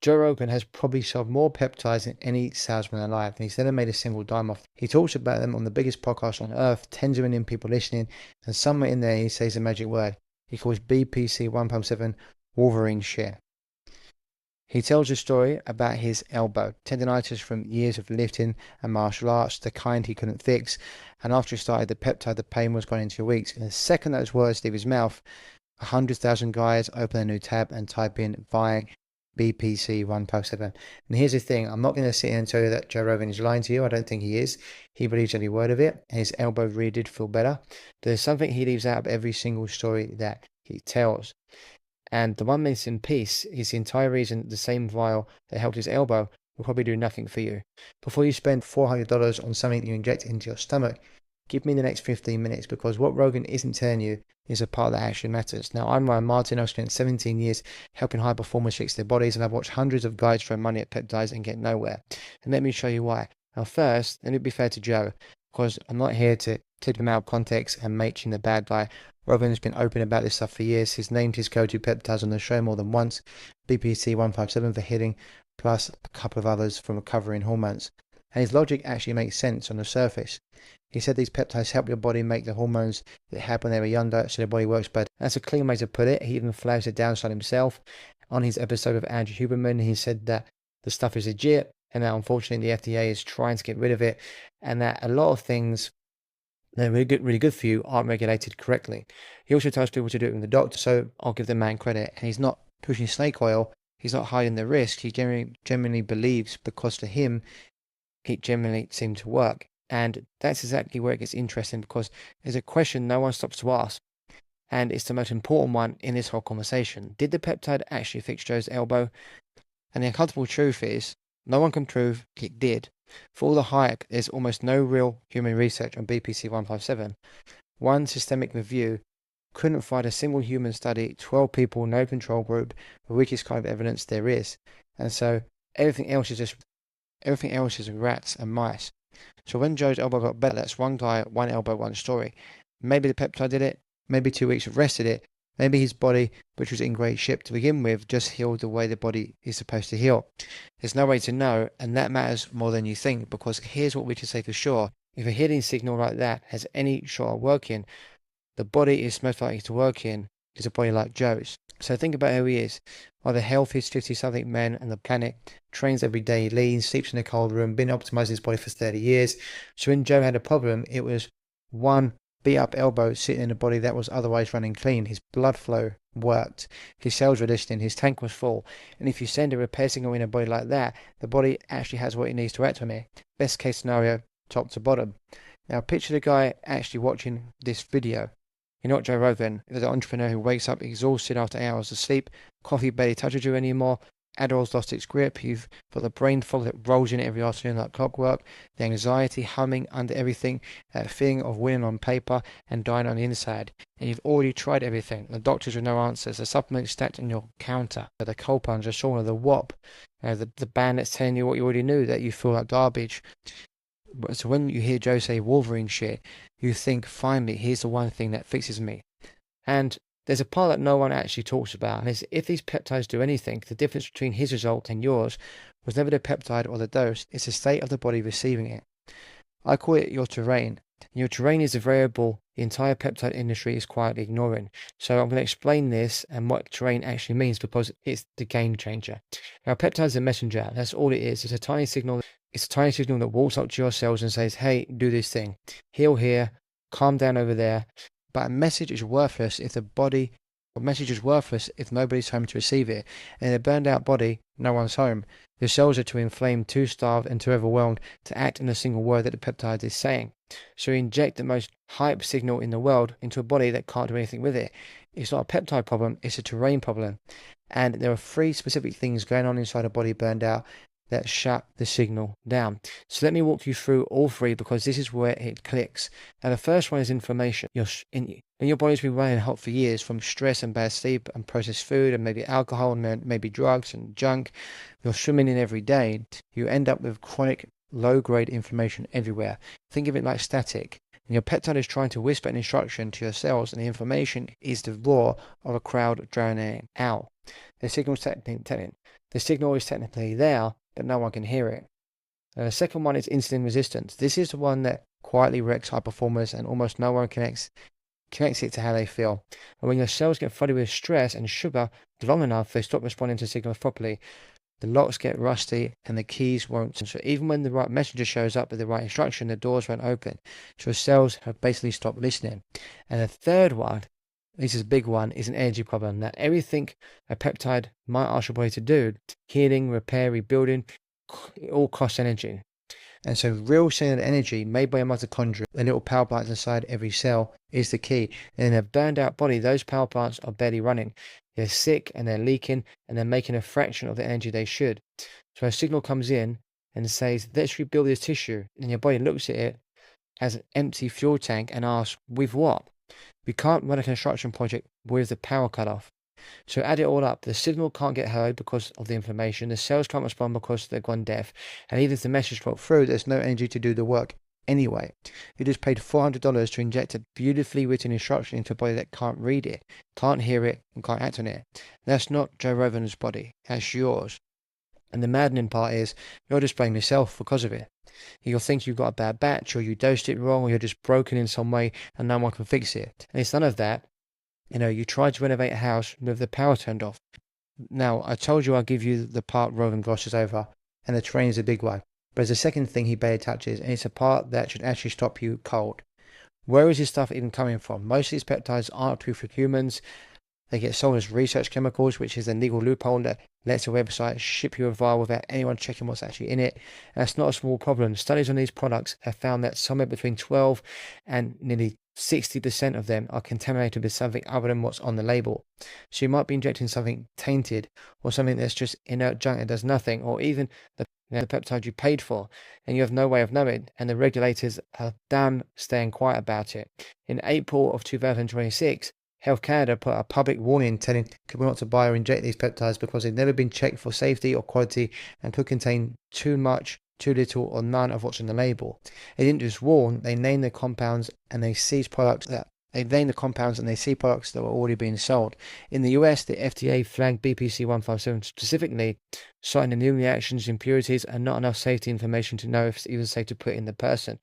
Joe Rogan has probably sold more peptides than any salesman alive, and he's never made a single dime off. He talks about them on the biggest podcast on earth, tens of million people listening, and somewhere in there he says the magic word. He calls BPC 1.7 Wolverine shit. He tells a story about his elbow, tendonitis from years of lifting and martial arts, the kind he couldn't fix, and after he started the peptide, the pain was gone in 2 weeks. And the second those words leave his mouth, 100,000 guys open a new tab and type in vial BPC 1.7. And here's the thing, I'm not going to sit here and tell you that Joe Rogan is lying to you. I don't think he is. He believes every word of it. His elbow really did feel better. There's something he leaves out of every single story that he tells. And the one missing piece is the entire reason the same vial that helped his elbow will probably do nothing for you. Before you spend $400 on something you inject into your stomach, give me the next 15 minutes, because what Rogan isn't telling you is a part that actually matters. Now, I'm Ryan Martin. I've spent 17 years helping high performers fix their bodies, and I've watched hundreds of guys throw money at peptides and get nowhere. And let me show you why. Now, first, let me be fair to Joe, because I'm not here to clip him out of context and make him the bad guy. Rogan has been open about this stuff for years. He's named his go-to peptides on the show more than once. BPC 157 for hitting, plus a couple of others for recovering hormones. And his logic actually makes sense on the surface. He said these peptides help your body make the hormones that happen when they were younger, so the body works better. That's a clean way to put it. He even flags the downside himself. On his episode of Andrew Huberman, he said that the stuff is legit, and that unfortunately the FDA is trying to get rid of it, and that a lot of things that are really good for you aren't regulated correctly. He also tells people to do it with the doctor, so I'll give the man credit. And he's not pushing snake oil. He's not hiding the risk. He genuinely believes, because to him, it generally seemed to work. And that's exactly where it gets interesting, because there's a question no one stops to ask, and it's the most important one in this whole conversation. Did the peptide actually fix Joe's elbow? And the uncomfortable truth is, no one can prove it did. For all the hype, there's almost no real human research on BPC 157. One systemic review couldn't find a single human study, 12 people, no control group, the weakest kind of evidence there is. And so everything else is rats and mice. So when Joe's elbow got better, that's one guy, one elbow, one story. Maybe the peptide did it, maybe 2 weeks of rest did it, maybe his body, which was in great shape to begin with, just healed the way the body is supposed to heal. There's no way to know, and that matters more than you think, because here's what we can say for sure. If a healing signal like that has any shot of working, the body is most likely to work in is a body like Joe's. So think about who he is. One of the healthiest 50-something men on the planet, trains every day, leans, sleeps in a cold room, been optimizing his body for 30 years. So when Joe had a problem, it was one beat up elbow sitting in a body that was otherwise running clean. His blood flow worked. His cells were listening. His tank was full. And if you send a repair signal in a body like that, the body actually has what it needs to act on it. Best case scenario, top to bottom. Now picture the guy actually watching this video. You're not Joe Rogan. You're the entrepreneur who wakes up exhausted after hours of sleep. Coffee barely touches you anymore. Adderall's lost its grip. You've got the brain fog that rolls in every afternoon like clockwork. The anxiety humming under everything. That feeling of winning on paper and dying on the inside. And you've already tried everything. The doctors with no answers. The supplements stacked on your counter. The cold plunge, the sauna, the WAP. The band that's telling you what you already knew, that you feel like garbage. So when you hear Joe say Wolverine shit, you think, finally, here's the one thing that fixes me. And there's a part that no one actually talks about, and is if these peptides do anything, the difference between his result and yours was never the peptide or the dose, it's the state of the body receiving it. I call it your terrain. Your terrain is a variable the entire peptide industry is quietly ignoring. So I'm going to explain this and what terrain actually means, because it's the game changer. Now, peptide is a messenger. That's all it is. It's a tiny signal. It's a tiny signal that walks up to your cells and says, hey, do this thing. Heal here, calm down over there. But a message is worthless if nobody's home to receive it. And in a burned out body, no one's home. The cells are too inflamed, too starved, and too overwhelmed to act on a single word that the peptide is saying. So you inject the most hype signal in the world into a body that can't do anything with it. It's not a peptide problem, it's a terrain problem. And there are 3 specific things going on inside a body burned out that shut the signal down. So let me walk you through all 3, because this is where it clicks. Now the first one is inflammation. Your body's been running hot for years from stress and bad sleep and processed food and maybe alcohol and maybe drugs and junk. You're swimming in every day. You end up with chronic low-grade inflammation everywhere. Think of it like static. And your peptide is trying to whisper an instruction to your cells, and the information is the roar of a crowd drowning out. The signal is technically there, but no one can hear it. And the second one is insulin resistance. This is the one that quietly wrecks high performers, and almost no one connects it to how they feel. And when your cells get flooded with stress and sugar long enough, they stop responding to signals properly. The locks get rusty and the keys won't. So even when the right messenger shows up with the right instruction, the doors won't open. So your cells have basically stopped listening. And the third one, this is a big one, is an energy problem. Now, everything a peptide might ask your body to do, healing, repair, rebuilding, it all costs energy. And so real cellular energy made by a mitochondria, the little power plants inside every cell, is the key. And in a burned out body, those power plants are barely running. They're sick and they're leaking and they're making a fraction of the energy they should. So a signal comes in and says, let's rebuild this tissue. And your body looks at it as an empty fuel tank and asks, with what? We can't run a construction project with the power cut off. So add it all up. The signal can't get heard because of the inflammation. The cells can't respond because they've gone deaf. And even if the message got through, there's no energy to do the work anyway. You just paid $400 to inject a beautifully written instruction into a body that can't read it, can't hear it, and can't act on it. That's not Joe Rogan's body. That's yours. And the maddening part is you're just blaming yourself because of it. You'll think you've got a bad batch, or you dosed it wrong, or you're just broken in some way and no one can fix it. And it's none of that. You tried to renovate a house with the power turned off. Now, I told you I'll give you the part Rogan glosses over, and the terrain is a big one. But there's a second thing he barely touches, and it's a part that should actually stop you cold. Where is this stuff even coming from? Most of these peptides aren't true for humans. They get sold as research chemicals, which is a legal loophole that lets a website ship you a vial without anyone checking what's actually in it. And that's not a small problem. Studies on these products have found that somewhere between 12 and nearly 60% of them are contaminated with something other than what's on the label. So you might be injecting something tainted, or something that's just inert junk that does nothing, or even the peptide you paid for, and you have no way of knowing, and the regulators are damn staying quiet about it. In April of 2026, Health Canada put a public warning telling people not to buy or inject these peptides because they've never been checked for safety or quality and could contain too much, too little, or none of what's on the label. They didn't just warn, they named the compounds and they seized products that were already being sold. In the US, the FDA flagged BPC 157 specifically, citing immune reactions, impurities, and not enough safety information to know if it's even safe to put in the person.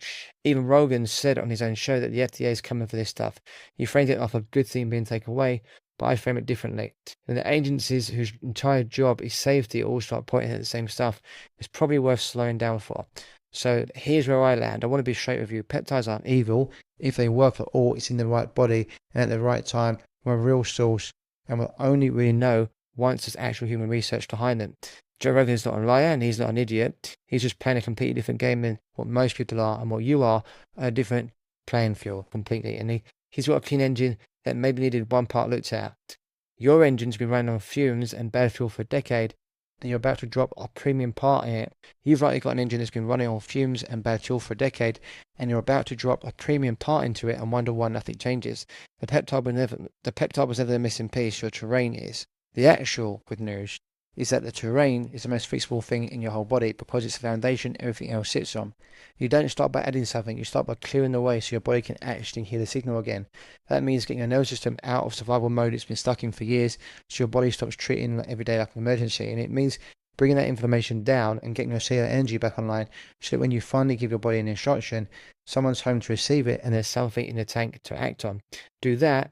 Even Rogan said on his own show that the FDA is coming for this stuff. He framed it off a good thing being taken away, but I frame it differently. And the agencies whose entire job is safety all start pointing at the same stuff. It's probably worth slowing down for. So here's where I land. I want to be straight with you. Peptides aren't evil. If they work at all, it's in the right body and at the right time from a real source, and we'll only really know once there's actual human research behind them. Joe Rogan is not a liar and he's not an idiot. He's just playing a completely different game than what most people are, and what you are a different playing field completely. And he's got a clean engine that maybe needed one part looked at. Your engine's been running on fumes and bad fuel for a decade, and you're about to drop a premium part in it. You've likely got an engine that's been running on fumes and bad fuel for a decade, and you're about to drop a premium part into it and wonder why nothing changes. The peptide was never the missing piece, your terrain is. The actual good news is that the terrain is the most fixable thing in your whole body because it's the foundation everything else sits on. You don't start by adding something, you start by clearing the way so your body can actually hear the signal again. That means getting your nervous system out of survival mode it's been stuck in for years, so your body stops treating every day like an emergency. And it means bringing that inflammation down and getting your cellular energy back online so that when you finally give your body an instruction, someone's home to receive it and there's something in the tank to act on. Do that,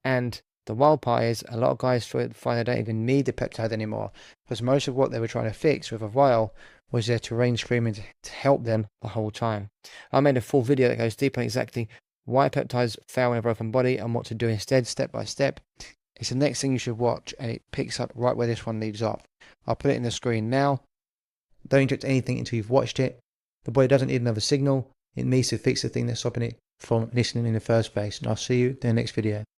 and the wild part is a lot of guys find they don't even need the peptide anymore, because most of what they were trying to fix with a vial was their terrain screaming to help them the whole time. I made a full video that goes deep on exactly why peptides fail in a broken body and what to do instead, step by step. It's the next thing you should watch, and it picks up right where this one leaves off. I'll put it in the screen now. Don't inject anything until you've watched it. The body doesn't need another signal. It needs to fix the thing that's stopping it from listening in the first place. And I'll see you in the next video.